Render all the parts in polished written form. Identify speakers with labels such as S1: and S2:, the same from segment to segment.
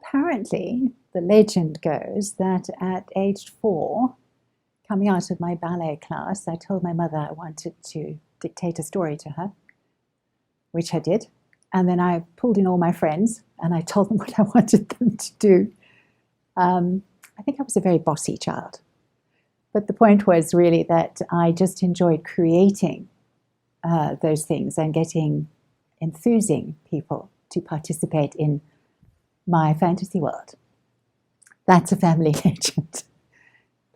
S1: apparently, the legend goes that at age 4, coming out of my ballet class, I told my mother I wanted to dictate a story to her, which I did. And then I pulled in all my friends and I told them what I wanted them to do. I think I was a very bossy child. But the point was really that I just enjoyed creating those things and enthusing people to participate in my fantasy world. That's a family legend.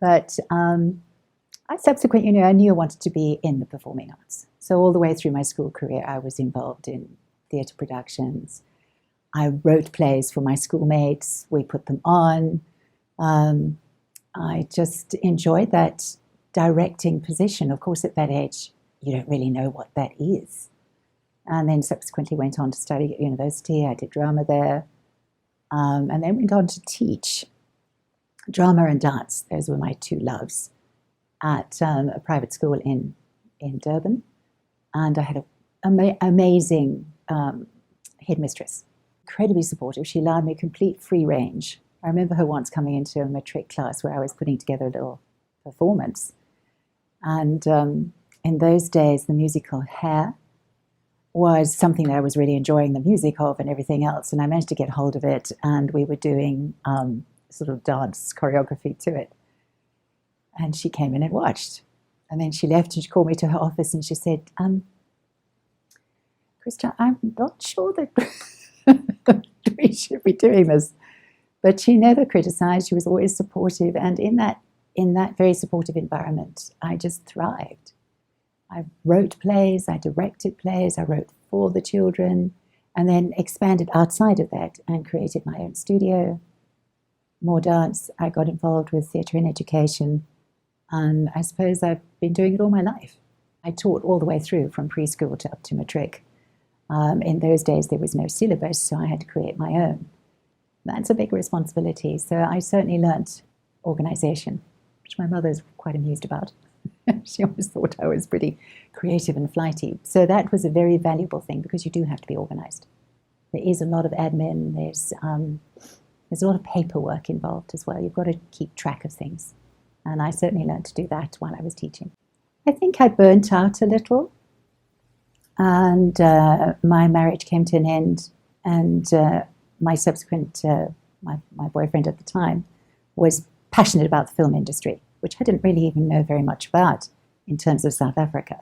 S1: But I subsequently, I knew I wanted to be in the performing arts. So all the way through my school career, I was involved in theatre productions. I wrote plays for my schoolmates. We put them on. I just enjoyed that directing position. Of course, at that age, you don't really know what that is. And then subsequently went on to study at university. I did drama there. And then went on to teach drama and dance. Those were my two loves at a private school in Durban. And I had an amazing headmistress, incredibly supportive. She allowed me complete free range. I remember her once coming into a matric class where I was putting together a little performance. And in those days, the musical Hair was something that I was really enjoying the music of and everything else. And I managed to get hold of it, and we were doing sort of dance choreography to it. And she came in and watched. And then she left and she called me to her office and she said, Christa, I'm not sure that we should be doing this. But she never criticized. She was always supportive. And in that very supportive environment, I just thrived. I wrote plays, I directed plays, I wrote for the children, and then expanded outside of that and created my own studio, more dance. I got involved with theatre and education. And I suppose I've been doing it all my life. I taught all the way through from preschool to up to matric. In those days, there was no syllabus, so I had to create my own. That's a big responsibility. So I certainly learnt organisation, which my mother's quite amused about. She always thought I was pretty creative and flighty. So that was a very valuable thing because you do have to be organised. There is a lot of admin. There's a lot of paperwork involved as well. You've got to keep track of things. And I certainly learned to do that while I was teaching. I think I burnt out a little. And my marriage came to an end. And my subsequent, my boyfriend at the time, was passionate about the film industry, which I didn't really even know very much about in terms of South Africa.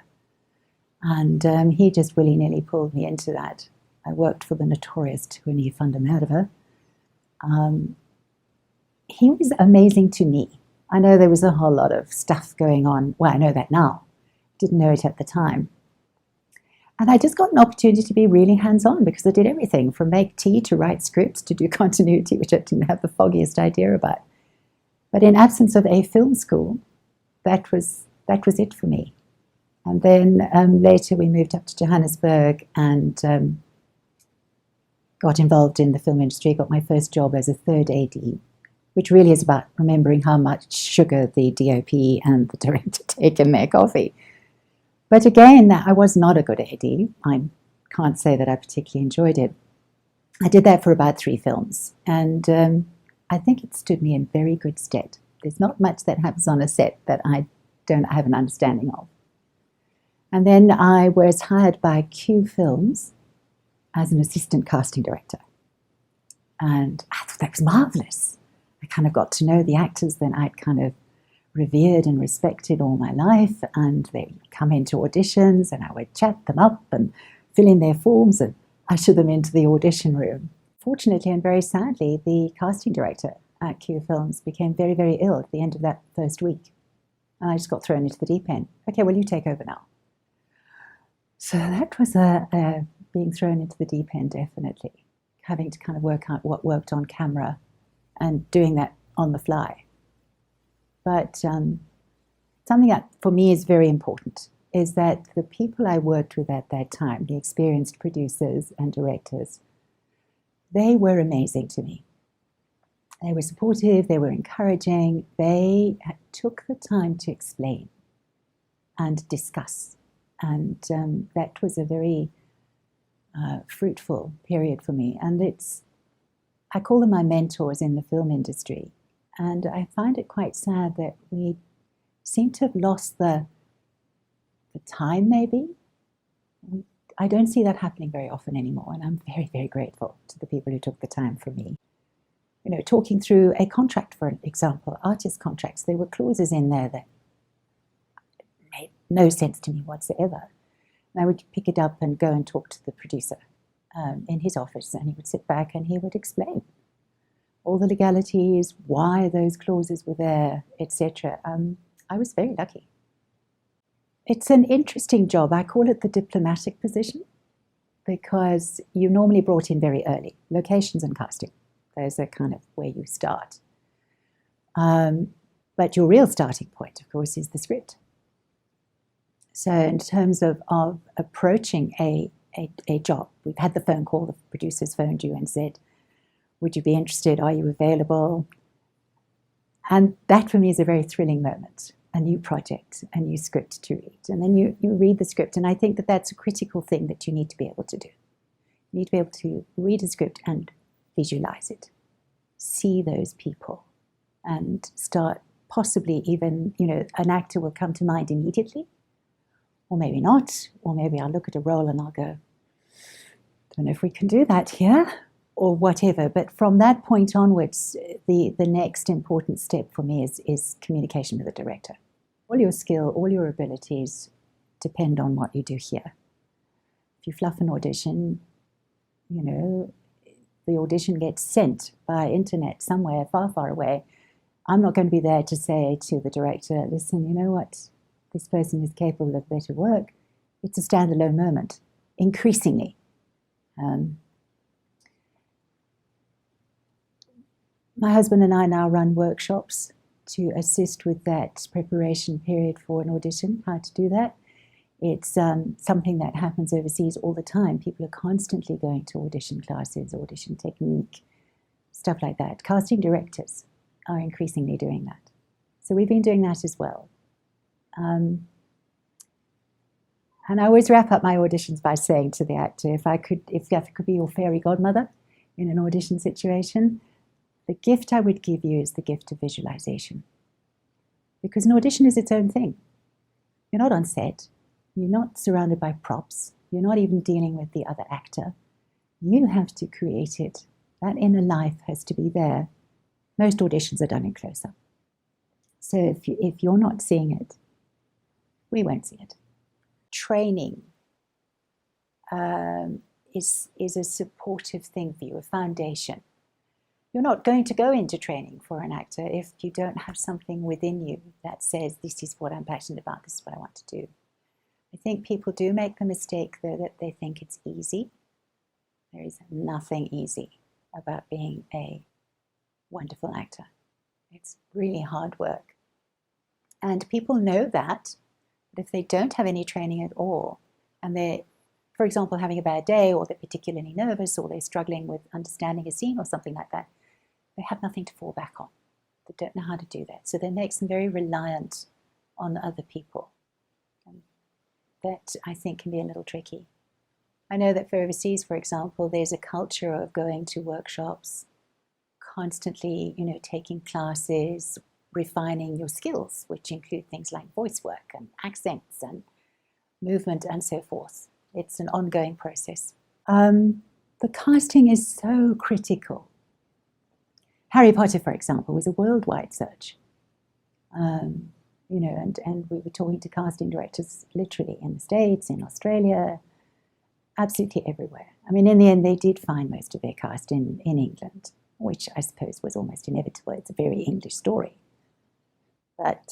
S1: And he just willy-nilly pulled me into that. I worked for the notorious Tony van der Merwe. He was amazing to me. I know there was a whole lot of stuff going on. Well, I know that now. Didn't know it at the time. And I just got an opportunity to be really hands-on because I did everything from make tea to write scripts to do continuity, which I didn't have the foggiest idea about. But in absence of a film school, that was it for me. And then later we moved up to Johannesburg and got involved in the film industry, got my first job as a third AD, which really is about remembering how much sugar the DOP and the director take in their coffee. But again, I was not a good AD. I can't say that I particularly enjoyed it. I did that for about 3 films, and I think it stood me in very good stead. There's not much that happens on a set that I don't have an understanding of. And then I was hired by Q Films as an assistant casting director. And I thought that was marvelous. I kind of got to know the actors that I'd kind of revered and respected all my life, and they'd come into auditions and I would chat them up and fill in their forms and usher them into the audition room. Fortunately and very sadly, the casting director at Q Films became very, very ill at the end of that first week. And I just got thrown into the deep end. Okay, well, you take over now. So that was being thrown into the deep end, definitely. Having to kind of work out what worked on camera and doing that on the fly. But something that for me is very important is that the people I worked with at that time, the experienced producers and directors, they were amazing to me. They were supportive, they were encouraging, they took the time to explain and discuss. And that was a very fruitful period for me. And I call them my mentors in the film industry. And I find it quite sad that we seem to have lost the time, maybe. I don't see that happening very often anymore, and I'm very, very grateful to the people who took the time for me. You know, talking through a contract, for example, artist contracts, there were clauses in there that made no sense to me whatsoever. And I would pick it up and go and talk to the producer in his office, and he would sit back and he would explain all the legalities, why those clauses were there, etc. I was very lucky. It's an interesting job. I call it the diplomatic position because you're normally brought in very early. Locations and casting, those are kind of where you start. But your real starting point, of course, is the script. So in terms of approaching a job, we've had the phone call, the producers phoned you and said, would you be interested? Are you available? And that for me is a very thrilling moment. A new project, a new script to read. And then you read the script, and I think that that's a critical thing that you need to be able to do. You need to be able to read a script and visualize it, see those people, and start possibly even, an actor will come to mind immediately, or maybe not, or maybe I'll look at a role and I'll go, don't know if we can do that here, or whatever. But from that point onwards, the next important step for me is communication with the director. All your skill, all your abilities depend on what you do here. If you fluff an audition, the audition gets sent by internet somewhere far, far away. I'm not going to be there to say to the director, listen, you know what, this person is capable of better work. It's a standalone moment, increasingly. My husband and I now run workshops to assist with that preparation period for an audition, how to do that. It's something that happens overseas all the time. People are constantly going to audition classes, audition technique, stuff like that. Casting directors are increasingly doing that. So we've been doing that as well. And I always wrap up my auditions by saying to the actor, if I could be your fairy godmother in an audition situation, the gift I would give you is the gift of visualization. Because an audition is its own thing. You're not on set. You're not surrounded by props. You're not even dealing with the other actor. You have to create it. That inner life has to be there. Most auditions are done in close-up. So if you're not seeing it, we won't see it. Training is a supportive thing for you, a foundation. You're not going to go into training for an actor if you don't have something within you that says, this is what I'm passionate about, this is what I want to do. I think people do make the mistake, though, that they think it's easy. There is nothing easy about being a wonderful actor. It's really hard work. And people know that, but if they don't have any training at all, and they're, for example, having a bad day, or they're particularly nervous, or they're struggling with understanding a scene or something like that, they have nothing to fall back on. They don't know how to do that. So that makes them very reliant on other people. And that, I think, can be a little tricky. I know that for overseas, for example, there's a culture of going to workshops, constantly, taking classes, refining your skills, which include things like voice work and accents and movement and so forth. It's an ongoing process. The casting is so critical. Harry Potter, for example, was a worldwide search. And we were talking to casting directors literally in the States, in Australia, absolutely everywhere. I mean, in the end, they did find most of their cast in England, which I suppose was almost inevitable. It's a very English story. But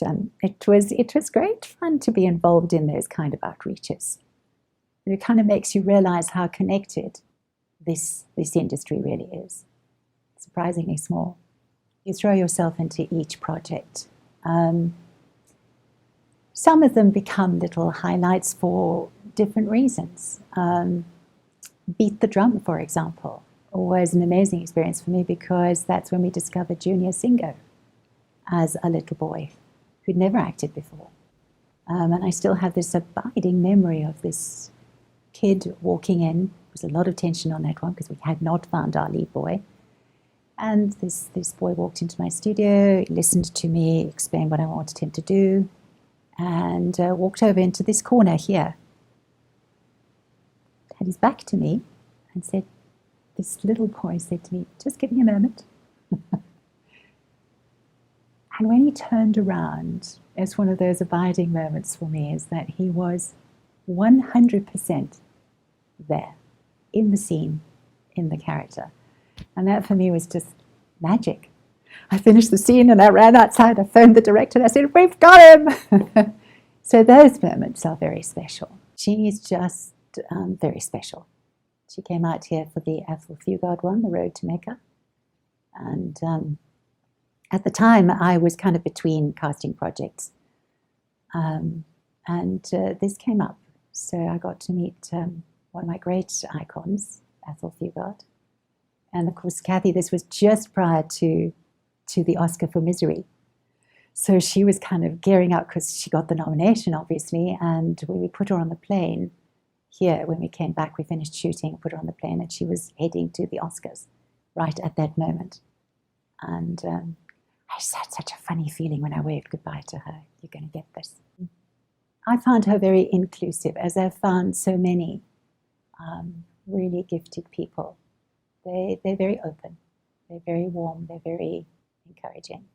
S1: it was great fun to be involved in those kind of outreaches. It kind of makes you realize how connected this industry really is. Surprisingly small. You throw yourself into each project. Some of them become little highlights for different reasons. Beat the Drum, for example, was an amazing experience for me because that's when we discovered Junior Singo as a little boy who'd never acted before. And I still have this abiding memory of this kid walking in. There was a lot of tension on that one because we had not found our lead boy. And this boy walked into my studio, listened to me, explained what I wanted him to do, and walked over into this corner here. Had his back to me and said, this little boy said to me, just give me a moment. And when he turned around, it's one of those abiding moments for me, is that he was 100% there, in the scene, in the character. And that for me was just magic. I finished the scene and I ran outside, I phoned the director and I said, we've got him! So those moments are very special. She is just very special. She came out here for the Ethel Fugard one, The Road to Mecca. And at the time, I was kind of between casting projects. And this came up. So I got to meet one of my great icons, Ethel Fugard. And of course, Kathy, this was just prior to the Oscar for Misery. So she was kind of gearing up because she got the nomination, obviously. And we put her on the plane here. When we came back, we finished shooting, put her on the plane, and she was heading to the Oscars right at that moment. And I just had such a funny feeling when I waved goodbye to her. You're going to get this. I found her very inclusive, as I've found so many really gifted people. They're very open, they're very warm, they're very encouraging.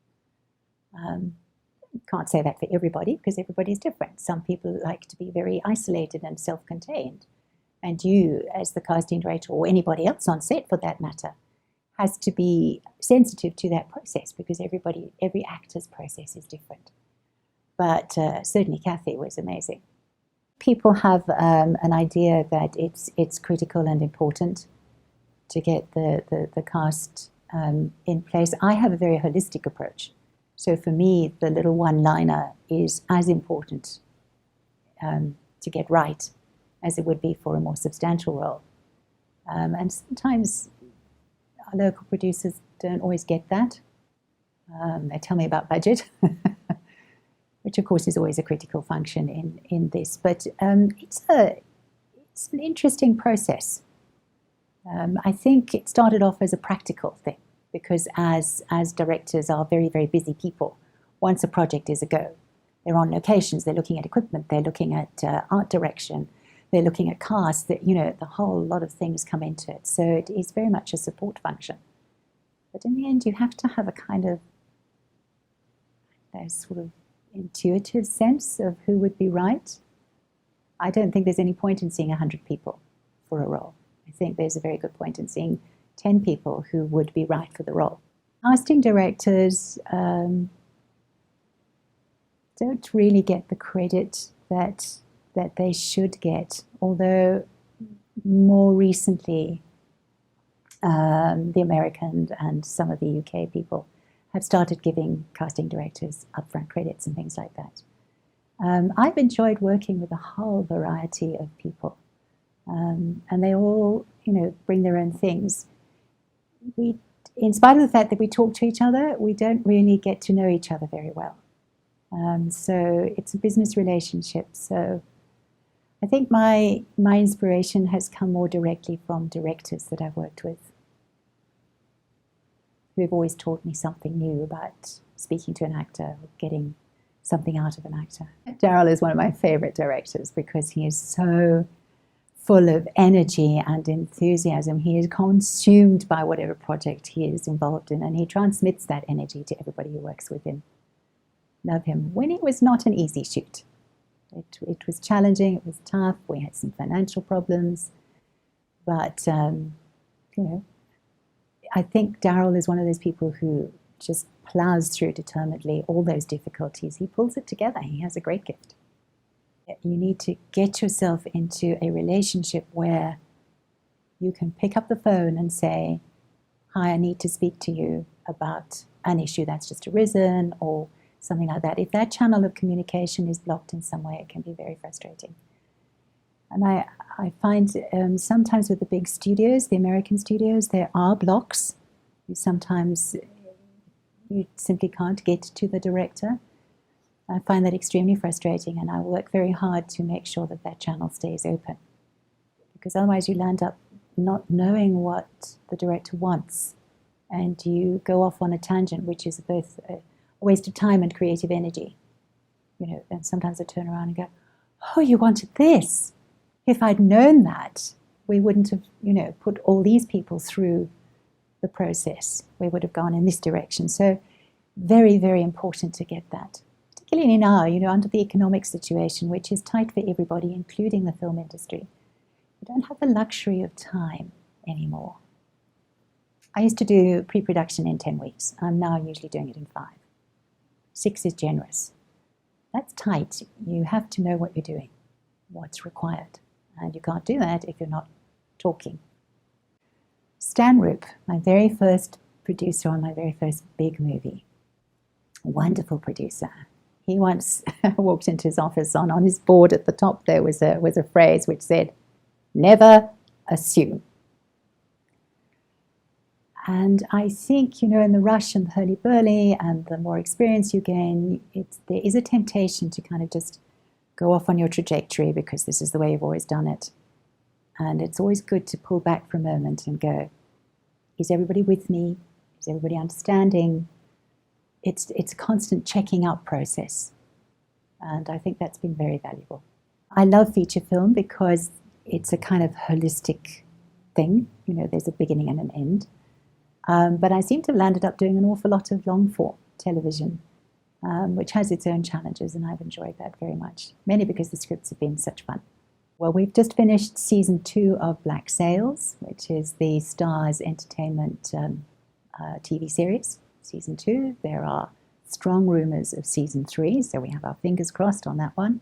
S1: Can't say that for everybody, because everybody's different. Some people like to be very isolated and self-contained. And you, as the casting director, or anybody else on set for that matter, has to be sensitive to that process, because every actor's process is different. But certainly Kathy was amazing. People have an idea that it's critical and important to get the cast in place. I have a very holistic approach. So for me, the little one-liner is as important to get right as it would be for a more substantial role. And sometimes our local producers don't always get that. They tell me about budget, which of course is always a critical function in this. But it's an interesting process. I think it started off as a practical thing, because as directors are very, very busy people, once a project is a go, they're on locations, they're looking at equipment, they're looking at art direction, they're looking at cast, that, you know, the whole lot of things come into it. So it is very much a support function. But in the end, you have to have a kind of sort of intuitive sense of who would be right. I don't think there's any point in seeing 100 people for a role. I think there's a very good point in seeing 10 people who would be right for the role. Casting directors don't really get the credit that they should get, although more recently the American and some of the UK people have started giving casting directors upfront credits and things like that. I've enjoyed working with a whole variety of people, and they all, you know, bring their own things. In spite of the fact that we talk to each other, we don't really get to know each other very well. So it's a business relationship. So I think my inspiration has come more directly from directors that I've worked with, who have always taught me something new about speaking to an actor, or getting something out of an actor. Daryl is one of my favorite directors because he is so full of energy and enthusiasm. He is consumed by whatever project he is involved in, and he transmits that energy to everybody who works with him. Love him. When it was not an easy shoot. It was challenging, it was tough, we had some financial problems, but you know, I think Daryl is one of those people who just plows through determinedly all those difficulties. He pulls it together. He has a great gift. You need to get yourself into a relationship where you can pick up the phone and say, hi, I need to speak to you about an issue that's just arisen, or something like that. If that channel of communication is blocked in some way, it can be very frustrating. And I find sometimes with the big studios, the American studios, there are blocks. Sometimes you simply can't get to the director. I find that extremely frustrating, and I work very hard to make sure that that channel stays open. Because otherwise you'll end up not knowing what the director wants and you go off on a tangent, which is both a waste of time and creative energy. And sometimes I turn around and go, oh, you wanted this. If I'd known that, we wouldn't have, put all these people through the process. We would have gone in this direction. So very, very important to get that. Particularly now, under the economic situation, which is tight for everybody, including the film industry. We don't have the luxury of time anymore. I used to do pre-production in 10 weeks. I'm now usually doing it in 5. 6 is generous. That's tight. You have to know what you're doing, what's required. And you can't do that if you're not talking. Stan Roop, my very first producer on my very first big movie. Wonderful producer. He once walked into his office, on his board at the top there was a phrase which said, never assume. And I think, in the rush and the hurly-burly and the more experience you gain, there is a temptation to kind of just go off on your trajectory because this is the way you've always done it. And it's always good to pull back for a moment and go, is everybody with me? Is everybody understanding? It's a constant checking up process. And I think that's been very valuable. I love feature film because it's a kind of holistic thing. There's a beginning and an end. But I seem to have landed up doing an awful lot of long-form television, which has its own challenges, and I've enjoyed that very much, mainly because the scripts have been such fun. Well, we've just finished Season 2 of Black Sails, which is the Starz Entertainment TV series. Season 2, there are strong rumours of Season 3, so we have our fingers crossed on that one.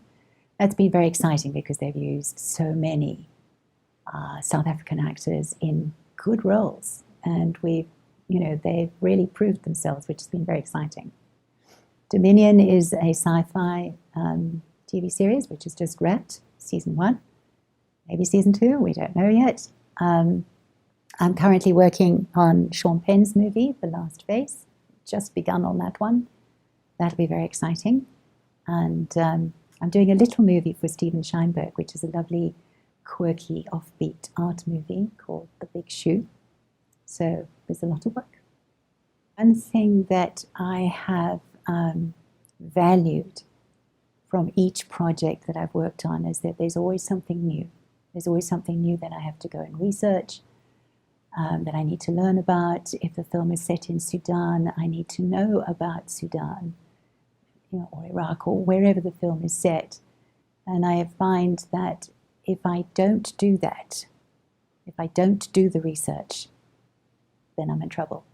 S1: That's been very exciting because they've used so many South African actors in good roles, and they've really proved themselves, which has been very exciting. Dominion is a sci-fi TV series, which is just wrapped, Season 1, maybe Season 2, we don't know yet. I'm currently working on Sean Penn's movie, The Last Face, just begun on that one. That'll be very exciting. And I'm doing a little movie for Stephen Schamberger, which is a lovely, quirky, offbeat art movie called The Big Shoe. So there's a lot of work. One thing that I have valued from each project that I've worked on is that there's always something new. There's always something new that I have to go and research, that I need to learn about. If the film is set in Sudan, I need to know about Sudan, or Iraq, or wherever the film is set. And I find that if I don't do that, if I don't do the research, then I'm in trouble.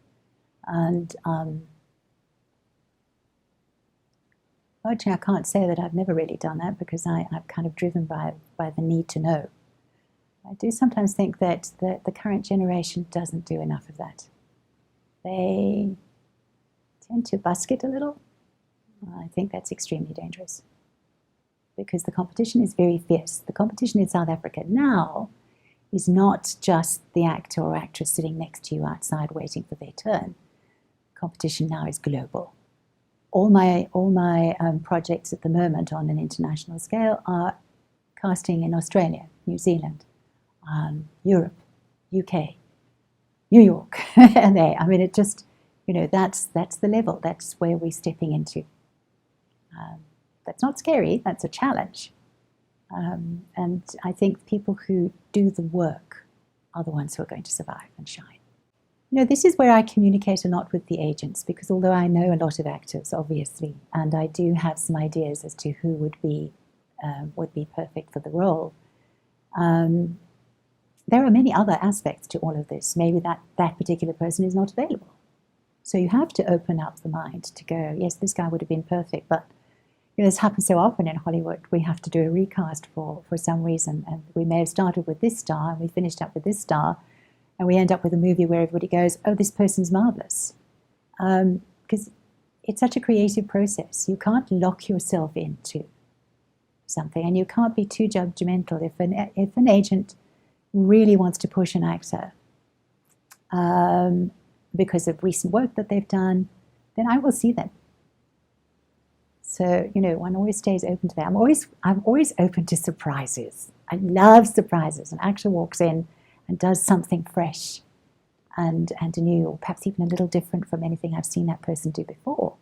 S1: And actually, I can't say that I've never really done that because I'm kind of driven by the need to know. I do sometimes think that the current generation doesn't do enough of that. They tend to busk it a little. I think that's extremely dangerous because the competition is very fierce. The competition in South Africa now is not just the actor or actress sitting next to you outside waiting for their turn. Competition now is global. All my projects at the moment on an international scale are casting in Australia, New Zealand, Europe, UK, New York, and there. I mean, it just, that's the level. That's where we're stepping into. That's not scary. That's a challenge. And I think people who do the work are the ones who are going to survive and shine. This is where I communicate a lot with the agents because although I know a lot of actors, obviously, and I do have some ideas as to who would be perfect for the role, there are many other aspects to all of this. Maybe that particular person is not available. So you have to open up the mind to go, yes, this guy would have been perfect, but this happens so often in Hollywood. We have to do a recast for some reason, and we may have started with this star and we finished up with this star, and we end up with a movie where everybody goes, oh, this person's marvelous. Because it's such a creative process. You can't lock yourself into something, and you can't be too judgmental. If an agent really wants to push an actor because of recent work that they've done, then I will see them. So, one always stays open to that. I'm always open to surprises. I love surprises. An actor walks in and does something fresh. and new, or perhaps even a little different from anything I've seen that person do before,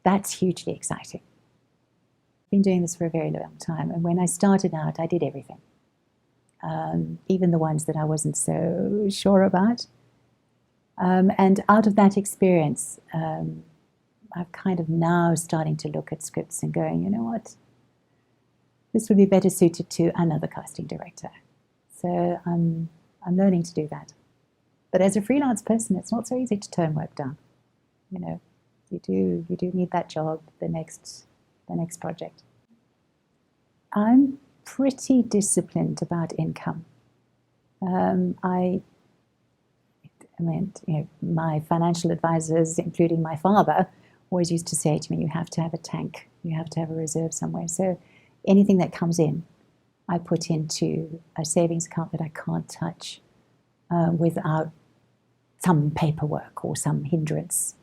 S1: that's hugely exciting. I've been doing this for a very long time, and when I started out, I did everything. Even the ones that I wasn't so sure about. And out of that experience, I'm kind of now starting to look at scripts and going, you know what, this would be better suited to another casting director. So I'm learning to do that. But as a freelance person, it's not so easy to turn work down. You know, you do need that job, the next project. I'm pretty disciplined about income. I mean, you know, my financial advisors, including my father, always used to say to me, you have to have a tank, you have to have a reserve somewhere. So anything that comes in, I put into a savings account that I can't touch without some paperwork or some hindrance.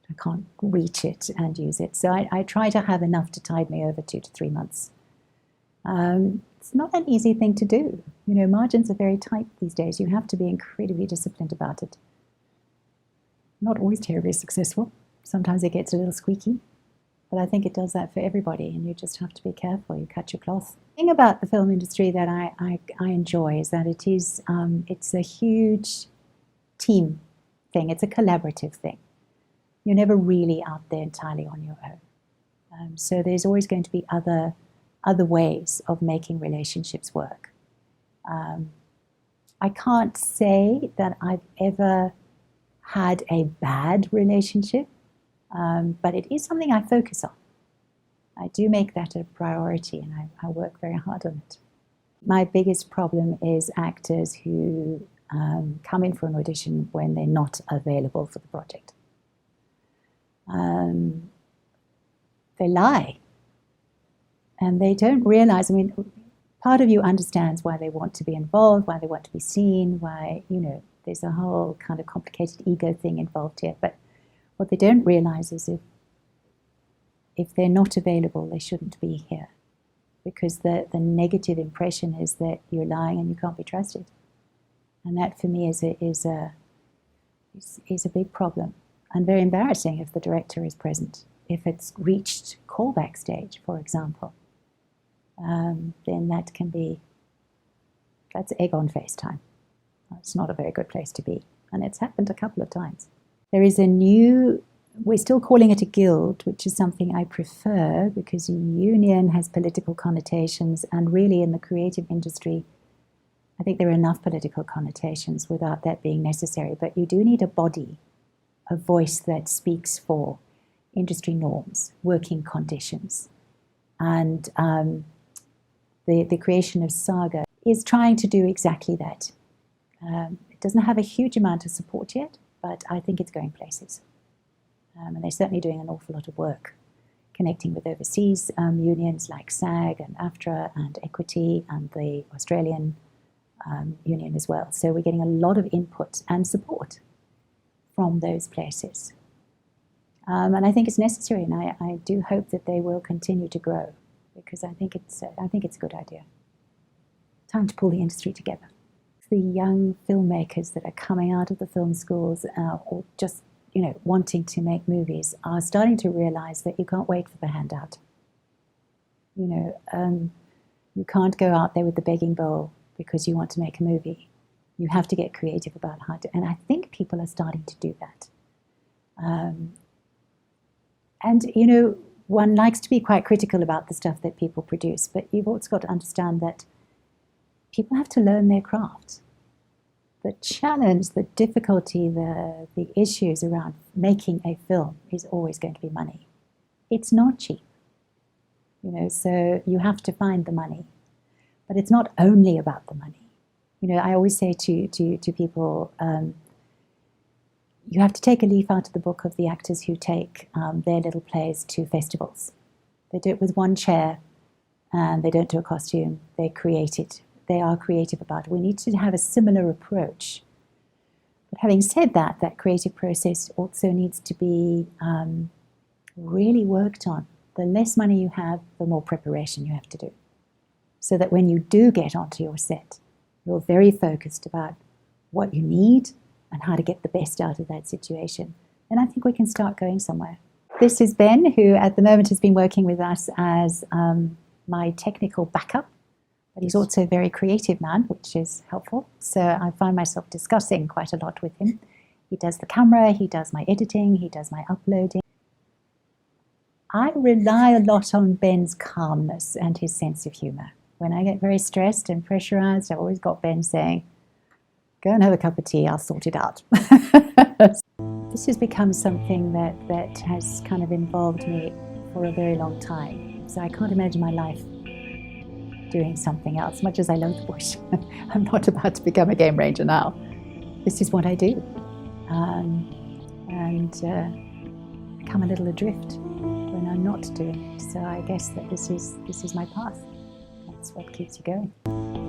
S1: I can't reach it and use it. So I try to have enough to tide me over 2 to 3 months. It's not an easy thing to do. You know, margins are very tight these days. You have to be incredibly disciplined about it. Not always terribly successful. Sometimes it gets a little squeaky, but I think it does that for everybody, and you just have to be careful. You cut your cloth. The thing about the film industry that I enjoy is that it's a huge team thing. It's a collaborative thing. You're never really out there entirely on your own. So there's always going to be other ways of making relationships work. I can't say that I've ever had a bad relationship, but it is something I focus on. I do make that a priority, and I work very hard on it. My biggest problem is actors who come in for an audition when they're not available for the project. They lie. And they don't realize, I mean, part of you understands why they want to be involved, why they want to be seen, why, you know, there's a whole kind of complicated ego thing involved here. But what they don't realize is if they're not available, they shouldn't be here. Because the negative impression is that you're lying and you can't be trusted. And that for me is a big problem. And very embarrassing if the director is present. If it's reached callback stage, for example, then that's egg on face time. It's not a very good place to be. And it's happened a couple of times. There is we're still calling it a guild, which is something I prefer because union has political connotations, and really in the creative industry, I think there are enough political connotations without that being necessary. But you do need a body, a voice that speaks for industry norms, working conditions. And the creation of Saga is trying to do exactly that. It doesn't have a huge amount of support yet, but I think it's going places. And they're certainly doing an awful lot of work connecting with overseas unions like SAG and AFTRA and Equity and the Australian union as well. So we're getting a lot of input and support from those places. And I think it's necessary, and I do hope that they will continue to grow, because I think it's a good idea. Time to pull the industry together. The young filmmakers that are coming out of the film schools or just, you know, wanting to make movies are starting to realize that you can't wait for the handout. You know, you can't go out there with the begging bowl because you want to make a movie. You have to get creative about how to, and I think people are starting to do that. And, you know, one likes to be quite critical about the stuff that people produce, but you've also got to understand that people have to learn their craft. The challenge, the difficulty, the issues around making a film is always going to be money. It's not cheap, you know, so you have to find the money. But it's not only about the money. You know, I always say to people, you have to take a leaf out of the book of the actors who take their little plays to festivals. They do it with one chair, and they don't do a costume. They create it. They are creative about it. We need to have a similar approach. But having said that, that creative process also needs to be really worked on. The less money you have, the more preparation you have to do. So that when you do get onto your set, you're very focused about what you need, and how to get the best out of that situation, then I think we can start going somewhere. This is Ben, who at the moment has been working with us as my technical backup, but he's also a very creative man, which is helpful. So I find myself discussing quite a lot with him. He does the camera, he does my editing, he does my uploading. I rely a lot on Ben's calmness and his sense of humor. When I get very stressed and pressurized, I've always got Ben saying, go and have a cup of tea, I'll sort it out. This has become something that has kind of involved me for a very long time. So I can't imagine my life doing something else. Much as I love the bush, I'm not about to become a game ranger now. This is what I do. And come a little adrift when I'm not doing it. So I guess that this is my path. That's what keeps you going.